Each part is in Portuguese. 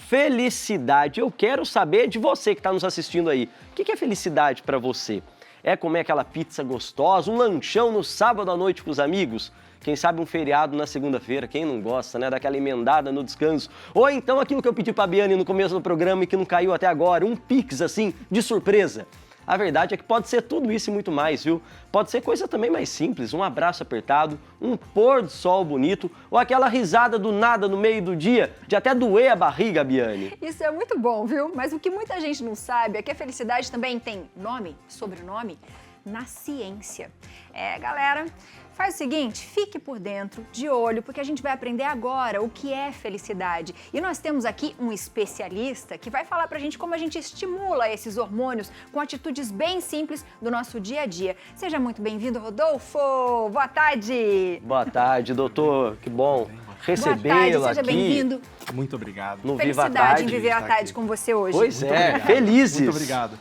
felicidade. Eu quero saber de você que está nos assistindo aí. O que é felicidade para você? É comer aquela pizza gostosa, um lanchão no sábado à noite com os amigos? Quem sabe um feriado na segunda-feira, quem não gosta, né? Daquela emendada no descanso. Ou então aquilo que eu pedi pra Biane no começo do programa e que não caiu até agora, um Pix assim, de surpresa. A verdade é que pode ser tudo isso e muito mais, viu? Pode ser coisa também mais simples, um abraço apertado, um pôr do sol bonito ou aquela risada do nada no meio do dia de até doer a barriga, Biane. Isso é muito bom, viu? Mas o que muita gente não sabe é que a felicidade também tem nome, sobrenome, na ciência. Galera, faz o seguinte, fique por dentro, de olho, porque a gente vai aprender agora o que é felicidade. E nós temos aqui um especialista que vai falar pra gente como a gente estimula esses hormônios com atitudes bem simples do nosso dia a dia. Seja muito bem-vindo, Rodolfo! Boa tarde! Boa tarde, doutor, que bom recebê-lo aqui. Boa tarde, seja bem-vindo. Muito obrigado. No Viva a Tarde. Felicidade em viver a tarde com você hoje. Pois Muito é, obrigado. felizes. Muito obrigado.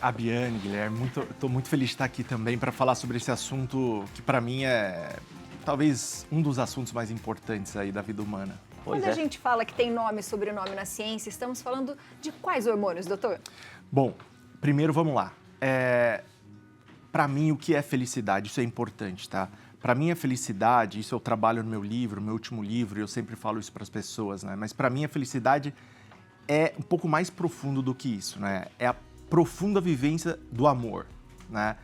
A Biane, Guilherme, estou muito feliz de estar aqui também para falar sobre esse assunto que para mim é talvez um dos assuntos mais importantes aí da vida humana. Pois Quando a é. gente fala que tem nome e sobrenome na ciência, estamos falando de quais hormônios, doutor? Bom, primeiro vamos lá. Para mim, o que é felicidade? Isso é importante, tá? Para mim, a felicidade, isso eu trabalho no meu livro, meu último livro, e eu sempre falo isso para as pessoas, né? Mas para mim, a felicidade é um pouco mais profundo do que isso, né? É a profunda vivência do amor, né?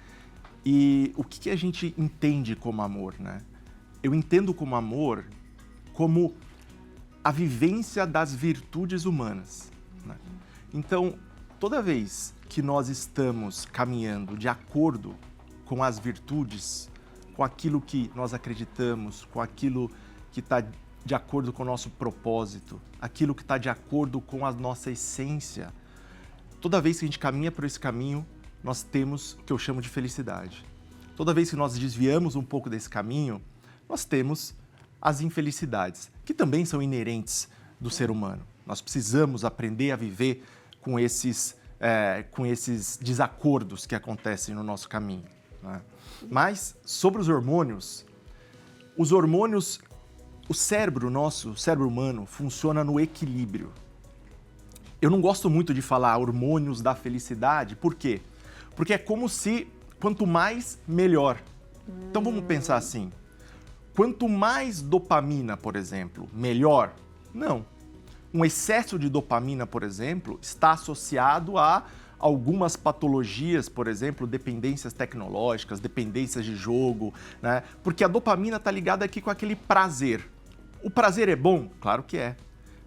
E o que a gente entende como amor, né? Eu entendo como amor como a vivência das virtudes humanas, né? Então, toda vez que nós estamos caminhando de acordo com as virtudes, com aquilo que nós acreditamos, com aquilo que está de acordo com o nosso propósito, aquilo que está de acordo com a nossa essência, toda vez que a gente caminha por esse caminho, nós temos o que eu chamo de felicidade. Toda vez que nós desviamos um pouco desse caminho, nós temos as infelicidades, que também são inerentes do ser humano. Nós precisamos aprender a viver com esses desacordos que acontecem no nosso caminho, né? Mas, sobre os hormônios, o cérebro nosso, o cérebro humano, funciona no equilíbrio. Eu não gosto muito de falar hormônios da felicidade, por quê? Porque é como se quanto mais, melhor. Então vamos pensar assim, quanto mais dopamina, por exemplo, melhor? Não. Um excesso de dopamina, por exemplo, está associado a algumas patologias, por exemplo, dependências tecnológicas, dependências de jogo, né? Porque a dopamina está ligada aqui com aquele prazer. O prazer é bom? Claro que é.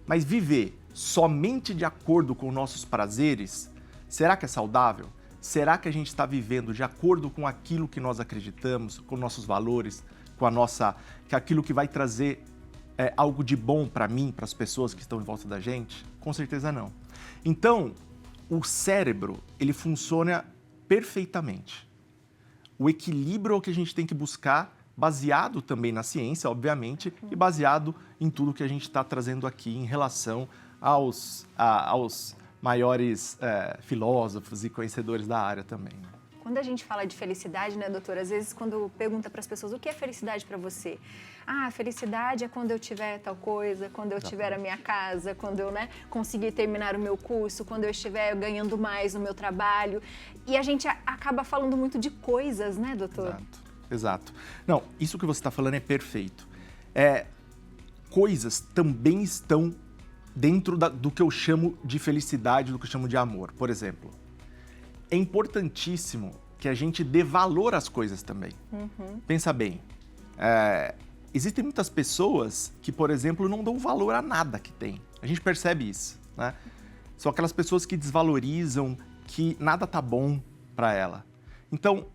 Mas viver somente de acordo com nossos prazeres, será que é saudável? Será que a gente está vivendo de acordo com aquilo que nós acreditamos, com nossos valores, com aquilo que vai trazer algo de bom para mim, para as pessoas que estão em volta da gente? Com certeza não. Então, o cérebro, ele funciona perfeitamente. O equilíbrio é o que a gente tem que buscar, baseado também na ciência, obviamente, e baseado em tudo que a gente está trazendo aqui em relação aos maiores filósofos e conhecedores da área também. Quando a gente fala de felicidade, né, doutora? Às vezes, quando pergunta para as pessoas o que é felicidade para você? Ah, felicidade é quando eu tiver tal coisa, quando eu tiver a minha casa, quando eu, conseguir terminar o meu curso, quando eu estiver ganhando mais no meu trabalho. E a gente acaba falando muito de coisas, né, doutor? Exato. Não, isso que você está falando é perfeito. Coisas também estão dentro do que eu chamo de felicidade, do que eu chamo de amor. Por exemplo, é importantíssimo que a gente dê valor às coisas também. Pensa bem, existem muitas pessoas que, por exemplo, não dão valor a nada que tem. A gente percebe isso, né? São aquelas pessoas que desvalorizam, que nada tá bom para ela. Então,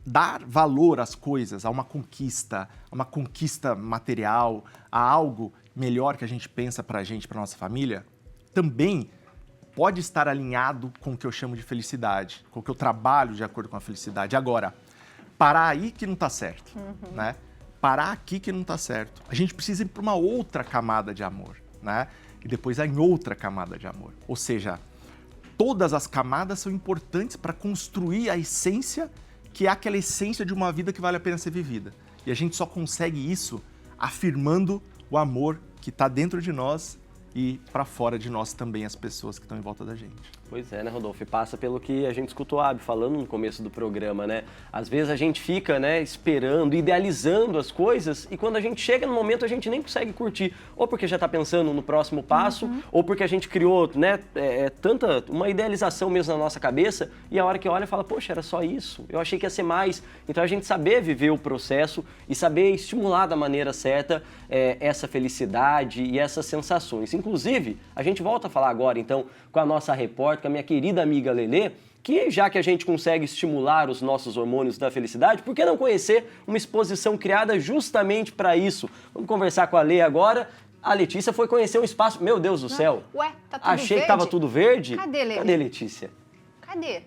dar valor às coisas, a uma conquista material, a algo melhor que a gente pensa pra gente, pra nossa família, também pode estar alinhado com o que eu chamo de felicidade, com o que eu trabalho de acordo com a felicidade. Agora, parar aí que não tá certo, né? Parar aqui que não tá certo. A gente precisa ir para uma outra camada de amor, né? E depois em outra camada de amor. Ou seja, todas as camadas são importantes para construir a essência, que é aquela essência de uma vida que vale a pena ser vivida. E a gente só consegue isso afirmando o amor que está dentro de nós e para fora de nós também as pessoas que estão em volta da gente. Pois é, né, Rodolfo? E passa pelo que a gente escutou o Abi falando no começo do programa, né? Às vezes a gente fica, né, esperando, idealizando as coisas e quando a gente chega no momento a gente nem consegue curtir. Ou porque já está pensando no próximo passo, ou porque a gente criou, né, uma idealização mesmo na nossa cabeça e a hora que olha fala, poxa, era só isso. Eu achei que ia ser mais. Então a gente saber viver o processo e saber estimular da maneira certa essa felicidade e essas sensações. Inclusive, a gente volta a falar agora, então, com a nossa repórter, com a minha querida amiga Lelê, que já que a gente consegue estimular os nossos hormônios da felicidade, por que não conhecer uma exposição criada justamente para isso? Vamos conversar com a Lê agora. A Letícia foi conhecer um espaço... Meu Deus do céu! Ué, tá tudo Achei verde? que tava tudo verde. Cadê, Lelê? Cadê, Letícia? Cadê?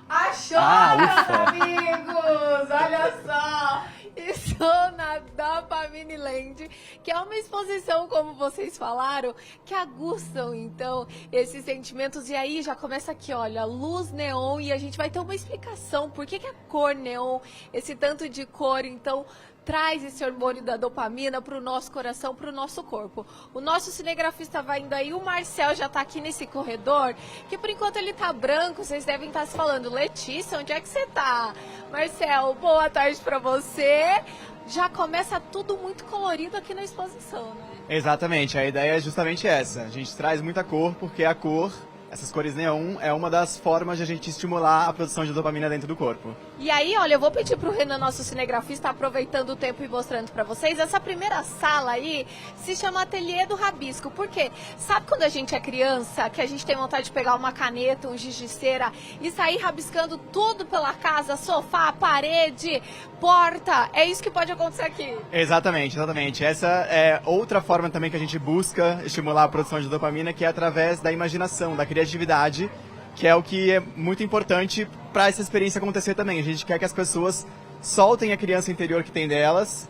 Achou, ufa. meus amigos! Olha só! Estou na Dopamine Land, que é uma exposição, como vocês falaram, que aguçam, então, esses sentimentos. E aí já começa aqui, olha, luz neon, e a gente vai ter uma explicação por que a cor neon, esse tanto de cor, então, traz esse hormônio da dopamina para o nosso coração, para o nosso corpo. O nosso cinegrafista vai indo aí, o Marcel já está aqui nesse corredor, que por enquanto ele está branco, vocês devem estar se falando, Letícia, onde é que você está? Marcel, boa tarde para você. Já começa tudo muito colorido aqui na exposição, né? Exatamente, a ideia é justamente essa. A gente traz muita cor, porque a cor, essas cores neon, é uma das formas de a gente estimular a produção de dopamina dentro do corpo. E aí, olha, eu vou pedir pro Renan, nosso cinegrafista, aproveitando o tempo e mostrando pra vocês. Essa primeira sala aí se chama Ateliê do Rabisco. Por quê? Sabe quando a gente é criança, que a gente tem vontade de pegar uma caneta, um giz de cera e sair rabiscando tudo pela casa, sofá, parede, porta? É isso que pode acontecer aqui. Exatamente, exatamente. Essa é outra forma também que a gente busca estimular a produção de dopamina, que é através da imaginação, da criatividade, que é o que é muito importante para essa experiência acontecer também. A gente quer que as pessoas soltem a criança interior que tem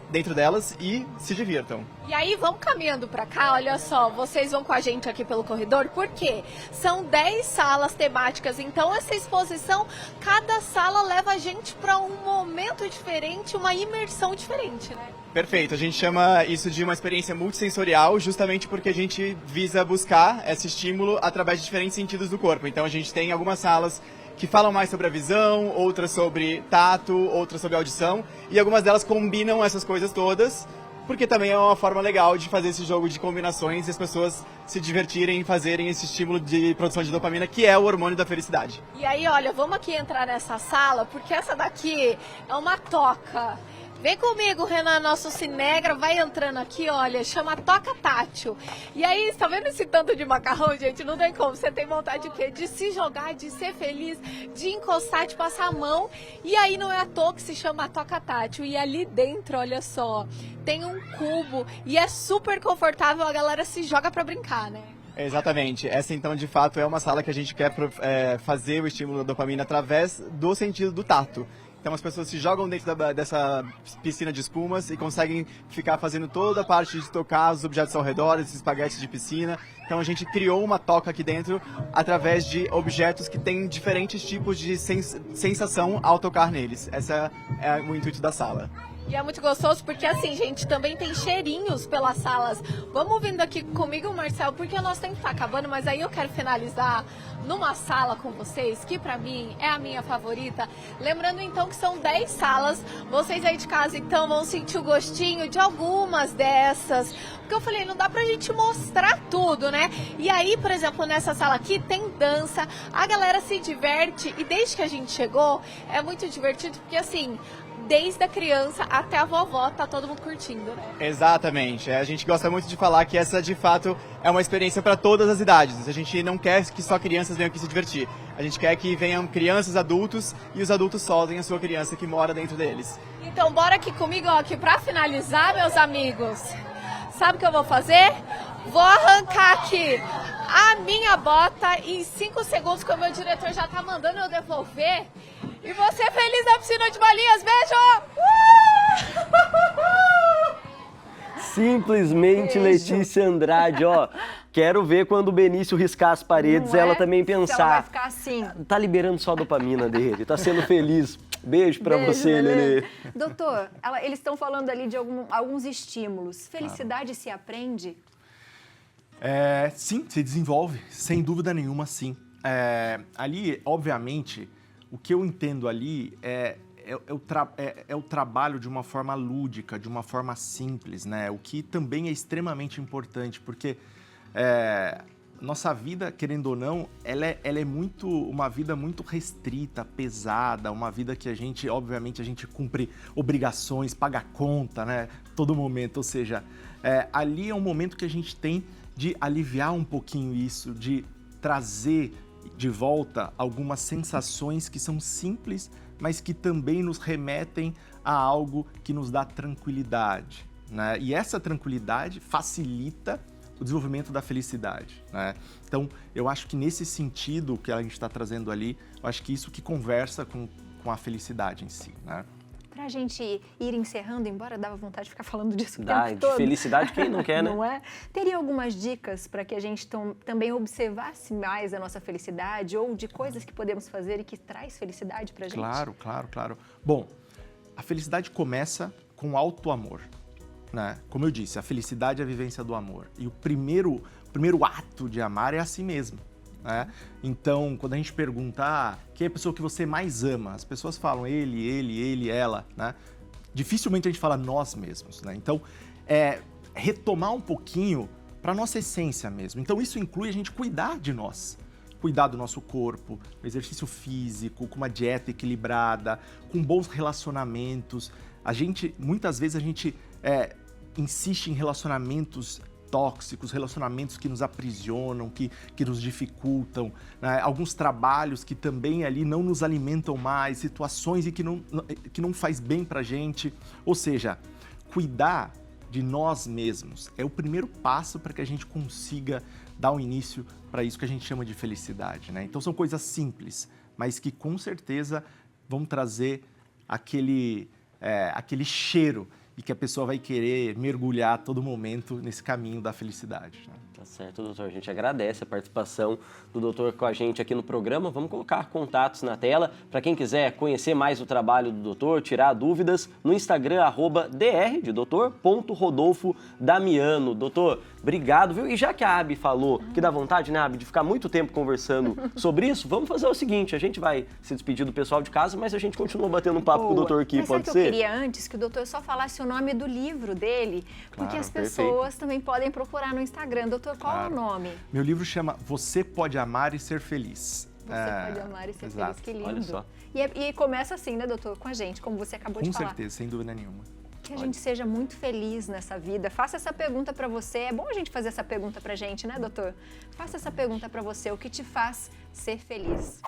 dentro delas e se divirtam. E aí, vamos caminhando pra cá, olha só, vocês vão com a gente aqui pelo corredor, porque são 10 salas temáticas, então essa exposição, cada sala leva a gente para um momento diferente, uma imersão diferente, né? Perfeito, a gente chama isso de uma experiência multissensorial, justamente porque a gente visa buscar esse estímulo através de diferentes sentidos do corpo. Então a gente tem algumas salas que falam mais sobre a visão, outras sobre tato, outras sobre audição, e algumas delas combinam essas coisas todas, porque também é uma forma legal de fazer esse jogo de combinações e as pessoas se divertirem e fazerem esse estímulo de produção de dopamina, que é o hormônio da felicidade. E aí, olha, vamos aqui entrar nessa sala, porque essa daqui é uma toca. Vem comigo, Renan, nosso cinegra, vai entrando aqui, olha, chama Toca Tátil. E aí, tá vendo esse tanto de macarrão, gente? Não tem como, você tem vontade de quê? De se jogar, de ser feliz, de encostar, de passar a mão. E aí não é à toa que se chama Toca Tátil. E ali dentro, olha só, tem um cubo e é super confortável, a galera se joga pra brincar, né? Exatamente. Essa, então, de fato, é uma sala que a gente quer fazer o estímulo da dopamina através do sentido do tato. Então as pessoas se jogam dentro dessa piscina de espumas e conseguem ficar fazendo toda a parte de tocar os objetos ao redor, esses espaguetes de piscina. Então a gente criou uma toca aqui dentro através de objetos que têm diferentes tipos de sensação ao tocar neles. Esse é o intuito da sala. E é muito gostoso porque, assim, gente, também tem cheirinhos pelas salas. Vamos vindo aqui comigo, Marcel, porque o nosso tempo tá acabando, mas aí eu quero finalizar numa sala com vocês, que pra mim é a minha favorita. Lembrando, então, que são 10 salas. Vocês aí de casa, então, vão sentir o gostinho de algumas dessas. Porque eu falei, não dá pra gente mostrar tudo, né? E aí, por exemplo, nessa sala aqui tem dança, a galera se diverte. E desde que a gente chegou, é muito divertido, porque, assim, desde a criança até a vovó, tá todo mundo curtindo, né? Exatamente. A gente gosta muito de falar que essa, de fato, é uma experiência para todas as idades. A gente não quer que só crianças venham aqui se divertir. A gente quer que venham crianças, adultos, e os adultos soltem a sua criança que mora dentro deles. Então, bora aqui comigo, ó, que pra finalizar, meus amigos, sabe o que eu vou fazer? Vou arrancar aqui a minha bota em 5 segundos, que o meu diretor já tá mandando eu devolver. E você feliz na piscina de bolinhas. Beijo! Simplesmente Beijo. Letícia Andrade, ó. Quero ver quando o Benício riscar as paredes, Não ela é? também Se ela vai pensar. ficar assim. Tá liberando só a dopamina dele, tá sendo feliz. Beijo pra Beijo, você, Lelê. Doutor, eles estão falando ali de alguns estímulos. Felicidade se aprende? Sim, se desenvolve, sem dúvida nenhuma, sim. Ali, obviamente, o que eu entendo ali é o trabalho de uma forma lúdica, de uma forma simples, né? O que também é extremamente importante, porque nossa vida, querendo ou não, ela é uma vida muito restrita, pesada, uma vida que obviamente, a gente cumpre obrigações, paga conta, né? Todo momento, ou seja, ali é um momento que a gente tem de aliviar um pouquinho isso, de trazer de volta algumas sensações que são simples, mas que também nos remetem a algo que nos dá tranquilidade, né? E essa tranquilidade facilita o desenvolvimento da felicidade, né? Então, eu acho que nesse sentido que a gente está trazendo ali, eu acho que isso que conversa com a felicidade em si, né? Pra gente ir encerrando, embora dava vontade de ficar falando disso o Dá, tempo de todo. felicidade quem não quer, né? Não é? Teria algumas dicas para que a gente também observasse mais a nossa felicidade ou de coisas que podemos fazer e que traz felicidade pra gente? Claro. Bom, a felicidade começa com auto-amor, né? Como eu disse, a felicidade é a vivência do amor. E o primeiro ato de amar é a si mesmo, né? Então, quando a gente pergunta quem é a pessoa que você mais ama, as pessoas falam ele, ela, né? Dificilmente a gente fala nós mesmos, né? Então, retomar um pouquinho para nossa essência mesmo. Então, isso inclui a gente cuidar de nós. Cuidar do nosso corpo, exercício físico, com uma dieta equilibrada, com bons relacionamentos. Muitas vezes a gente insiste em relacionamentos tóxicos, relacionamentos que nos aprisionam, que nos dificultam, né? Alguns trabalhos que também ali não nos alimentam mais, situações que não faz bem pra gente. Ou seja, cuidar de nós mesmos é o primeiro passo para que a gente consiga dar um início para isso que a gente chama de felicidade, né? Então são coisas simples, mas que com certeza vão trazer aquele cheiro e que a pessoa vai querer mergulhar a todo momento nesse caminho da felicidade, né? Tá certo, doutor. A gente agradece a participação do doutor com a gente aqui no programa. Vamos colocar contatos na tela para quem quiser conhecer mais o trabalho do doutor, tirar dúvidas, no Instagram, @dr de doutor.rodolfo.damiano. Doutor, obrigado, viu? E já que a Abi falou que dá vontade, né, Abi, de ficar muito tempo conversando sobre isso, vamos fazer o seguinte, a gente vai se despedir do pessoal de casa, mas a gente continua batendo um papo com o doutor aqui, mas pode sabe ser? Eu queria antes que o doutor só falasse o nome do livro dele, porque Claro, as pessoas também podem procurar no Instagram. Doutor, qual é o nome? Meu livro chama Você Pode Amar e Ser Feliz. Você pode amar e ser exato. feliz, que lindo. Olha só. E começa assim, né, doutor? Com a gente, como você acabou de Com falar. certeza, sem dúvida nenhuma. Que a gente seja muito feliz nessa vida. Faça essa pergunta pra você. É bom a gente fazer essa pergunta pra gente, né, doutor? Faça essa pergunta pra você. O que te faz ser feliz?